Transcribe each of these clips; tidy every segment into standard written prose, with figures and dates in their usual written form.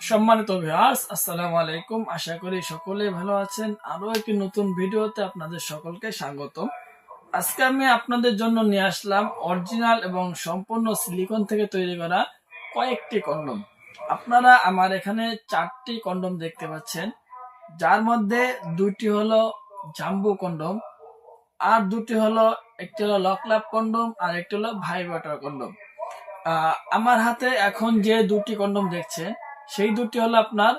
সম্মানিত ভিউয়ার্স, আসসালামু আলাইকুম। আশা করি সকলেই ভালো আছেন। আরো একটি নতুন ভিডিওতে আপনাদের সকলকে স্বাগতম। আজকে আমি আপনাদের জন্য নিয়ে আসলাম অরিজিনাল এবং সম্পূর্ণ সিলিকন থেকে তৈরি করা কয়েকটি কন্ডম। আপনারা আমার এখানে 4টি কন্ডম দেখতে পাচ্ছেন, যার মধ্যে দুটি হলো জাম্বো কন্ডম, আর দুটি হলো, একটি হলো লকলাপ কন্ডম আর একটি হলো ভাইব্রেটর কন্ডম। আমার হাতে এখন যে দুটি কন্ডম দেখছেন, সেই দুটি হলো আপনার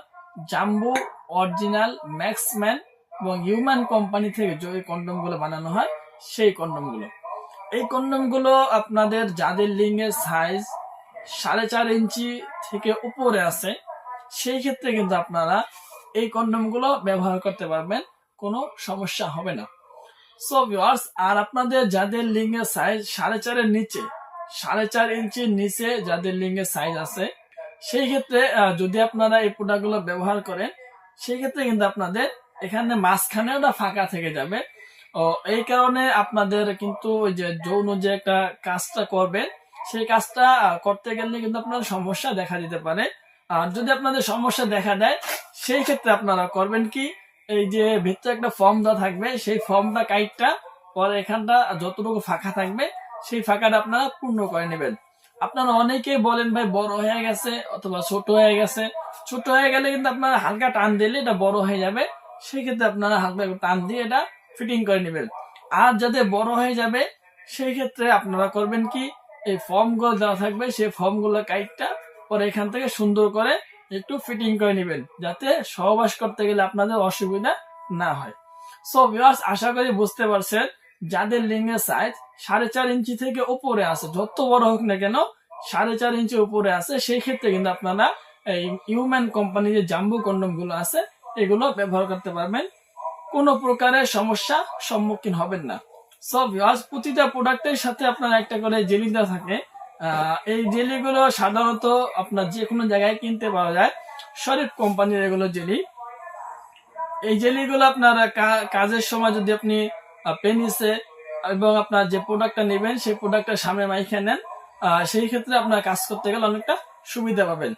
জাম্বো অরিজিনাল ম্যাক্সম্যান এবং হিউম্যান কোম্পানি থেকে যে কন্ডম গুলো বানানো হয়, সেই কন্ডম গুলো। এই কন্ডম গুলো আপনাদের যাদের লিঙ্গের সাইজ 4.5 ইঞ্চি থেকে উপরে আছে, সেই ক্ষেত্রে কিন্তু আপনারা এই কন্ডম গুলো ব্যবহার করতে পারবেন, কোনো সমস্যা হবে না। সো ভিউয়ার্স, আর আপনাদের যাদের লিঙ্গের সাইজ 4.5 এর নিচে, 4.5 ইঞ্চির নিচে যাদের লিঙ্গের সাইজ আছে, সেই ক্ষেত্রে যদি আপনারা এই প্রোডাক্ট গুলো ব্যবহার করেন, সেই ক্ষেত্রে কিন্তু আপনাদের এখানে মাঝখানে ওটা ফাঁকা থেকে যাবে। ও এই কারণে আপনাদের কিন্তু ওই যে যৌন যে একটা কাজটা করবেন, সেই কাজটা করতে গেলে কিন্তু আপনার সমস্যা দেখা দিতে পারে। আর যদি আপনাদের সমস্যা দেখা দেয়, সেই ক্ষেত্রে আপনারা করবেন কি, এই যে ভিতরে একটা ফর্ম দেওয়া থাকবে, সেই ফর্মটা কাইটটা পরে এখানটা যতটুকু ফাঁকা থাকবে, সেই ফাঁকাটা আপনারা পূর্ণ করে নেবেন। আপনারা অনেকেই বলেন ভাই বড় হয়ে গেছে অথবা ছোট হয়ে গেছে। ছোট হয়ে গেলে কিন্তু আপনারা হালকা টান দিলে এটা বড় হয়ে যাবে, সেই ক্ষেত্রে আপনারা হালকা টান দিয়ে এটা ফিটিং করে নেবেন। আর যাতে বড় হয়ে যাবে, সেই ক্ষেত্রে আপনারা করবেন কি, এই ফর্ম গুলো দেওয়া থাকবে, সেই ফর্ম গুলো কাইটটা পরে এখান থেকে সুন্দর করে একটু ফিটিং করে নেবেন, যাতে সহবাস করতে গেলে আপনাদের অসুবিধা না হয়। সো ভিউয়ার্স, আশা করি বুঝতে পারছেন, যাদের লিঙ্গের সাইজ 4.5 ইঞ্চি থেকে উপরে আছে, যত বড় হোক না কেন 4.5 ইঞ্চি উপরে আছে, সেই ক্ষেত্রে কিন্তু আপনারা এই হিউম্যান কোম্পানি যে জাম্বো কন্ডম গুলো আছে, এগুলো ব্যবহার করতে পারবেন, কোনো প্রকারের সমস্যা সম্মুখীন হবেন না। সো ভিউয়ার্স, প্রতিটা প্রোডাক্টের সাথে আপনার একটা করে জেলি দেওয়া থাকে। এই জেলিগুলো সাধারণত আপনার যে কোনো জায়গায় কিনতে পাওয়া যায়, শরীফ কোম্পানির এগুলো জেলি। এই জেলিগুলো আপনার কাজের সময় যদি আপনি পেনিসে এবং আপনার যে প্রোডাক্টটা নেবেন, সেই প্রোডাক্টের সামনে মাইখে নেন, সেই ক্ষেত্রে আপনার কাজ করতে গেলে অনেকটা সুবিধা পাবেন।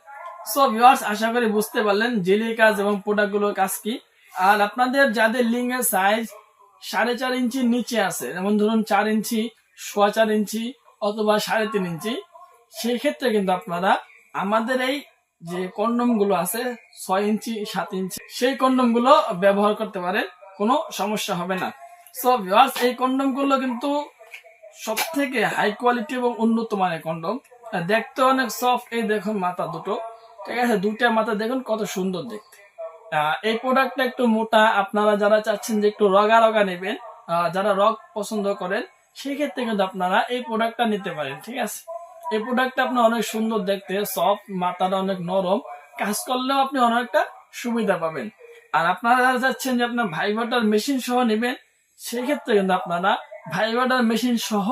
সো ভিউয়ার্স, আশা করি বুঝতে পারলেন জেলির কাজ এবং প্রোডাক্টগুলোর কাজ কি। আর আপনাদের যাদের লিঙ্গের সাইজ 4.5 ইঞ্চির নিচে আছে, যেমন ধরুন 4 ইঞ্চি, 4.25 ইঞ্চি অথবা 3.5 ইঞ্চি, সেই ক্ষেত্রে কিন্তু আপনারা আমাদের এই যে কন্ডম গুলো আছে 6 ইঞ্চি, 7 ইঞ্চি, সেই কন্ডম গুলো ব্যবহার করতে পারেন, কোনো সমস্যা হবে না। সো ভিউয়ার্স, এই কন্ডম গুলো কিন্তু সব থেকে হাই কোয়ালিটি এবং উন্নত মানের কন্ডম। দেখতে অনেক সফট। এই দেখুন মাথা দুটো, ঠিক আছে, দুইটা মাথা দেখুন কত সুন্দর দেখতে। এই প্রোডাক্টটা একটু মোটা, আপনারা যারা চাচ্ছেন যে একটু রগা রগা নেবেন, যারা রগ পছন্দ করেন, সেই ক্ষেত্রে কিন্তু আপনারা এই প্রোডাক্টটা নিতে পারেন, ঠিক আছে। এই প্রোডাক্টটা আপনার অনেক সুন্দর দেখতে, সফট, মাথাটা অনেক নরম, কাজ করলেও আপনি অনেকটা সুবিধা পাবেন। আর আপনারা যারা চাচ্ছেন যে আপনার ভাইব্রেটর মেশিন সহ নেবেন, সেই ক্ষেত্রে কিন্তু আপনারা ভাইব্রেটর মেশিন সহ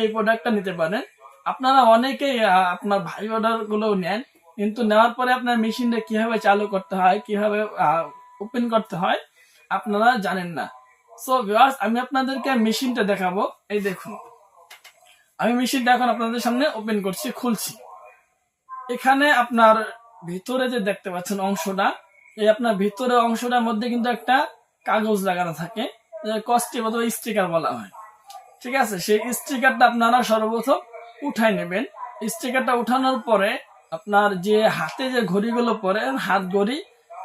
এই প্রোডাক্টটা নিতে পারেন। আপনারা অনেকেই আপনার ভাইব্রেটর গুলো নেন, কিন্তু নেওয়ার পরে আপনার মেশিনটা কিভাবে চালু করতে হয়, কিভাবে ওপেন করতে হয়, আপনারা জানেন না। সো ভিউয়ার্স, আমি আপনাদেরকে মেশিনটা দেখাবো। এই দেখুন, আমি মেশিনটা এখন আপনাদের সামনে ওপেন করছি, খুলছি। এখানে আপনার ভিতরে যে দেখতে পাচ্ছেন অংশটা, এই আপনার ভিতরের অংশটার মধ্যে কিন্তু একটা কাগজ লাগানো থাকে, কস্টিপ অথবা স্টিকার বলা হয়, ঠিক আছে। সেই স্টিকারটা আপনারা সর্বপ্রথম উঠাই নেবেন। স্টিকারটা উঠানোর পরে আপনার যে হাতে যে ঘড়িগুলো পরে, হাত ঘড়ি,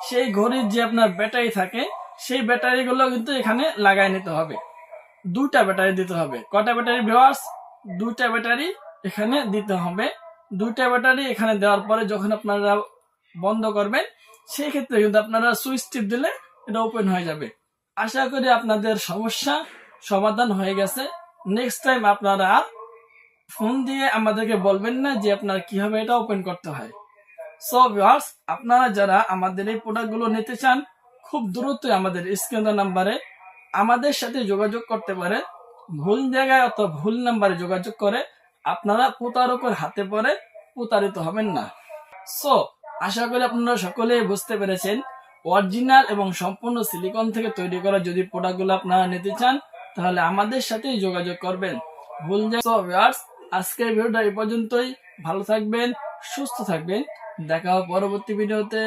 সেই ঘড়ির যে আপনার ব্যাটারি থাকে, সেই ব্যাটারি গুলো কিন্তু এখানে লাগাই নিতে হবে। 2টা ব্যাটারি দিতে হবে। কটা ব্যাটারি ভিউয়ার্স? 2টা ব্যাটারি এখানে দিতে হবে। 2টা ব্যাটারি এখানে দেওয়ার পরে যখন আপনারা বন্ধ করবেন, সেই ক্ষেত্রে কিন্তু আপনারা সুইচ টিপ দিলে এটা ওপেন হয়ে যাবে। আশা করি আপনাদের সমস্যা সমাধান হয়ে গেছে। নেক্সট টাইম আপনারা ফোন দিয়ে আমাদেরকে বলবেন না যে আপনারা কিভাবে এটা ওপেন করতে হয়। সো ভিউয়ার্স, আপনারা যারা আমাদের এই প্রোডাক্টগুলো নিতে চান, খুব দ্রুতই আমাদের স্ক্রিনের নাম্বারে আমাদের সাথে যোগাযোগ করতে পারে। ভুল জায়গায় অথবা ভুল নাম্বারে যোগাযোগ করে আপনারা প্রতারকের হাতে পড়ে প্রতারিত হবেন না। সো আশা করি আপনারা সকলেই বুঝতে পেরেছেন, অরিজিনাল এবং সম্পূর্ণ সিলিকন থেকে তৈরি করা যদি প্রোডাক্টগুলো আপনারা নিতে চান, তাহলে আমাদের সাথেই যোগাযোগ করবেন। ভুল। সো ভিউয়ার্স, আজকের ভিডিওটা এই পর্যন্তই। ভালো থাকবেন, সুস্থ থাকবেন। দেখা হবে পরবর্তী ভিডিওতে।